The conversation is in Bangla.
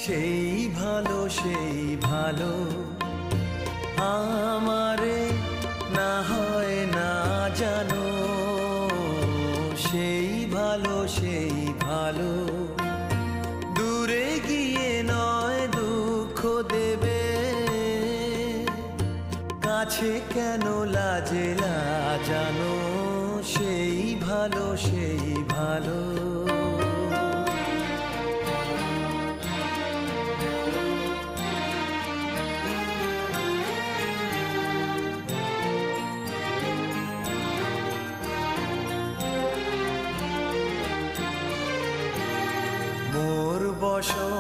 সেই ভালো আমারে না হয় না জানো, সেই ভালো দূরে গিয়ে নয় দুঃখ দেবে, কাছে কেন লাজে জানো, সেই ভালো মোর বসন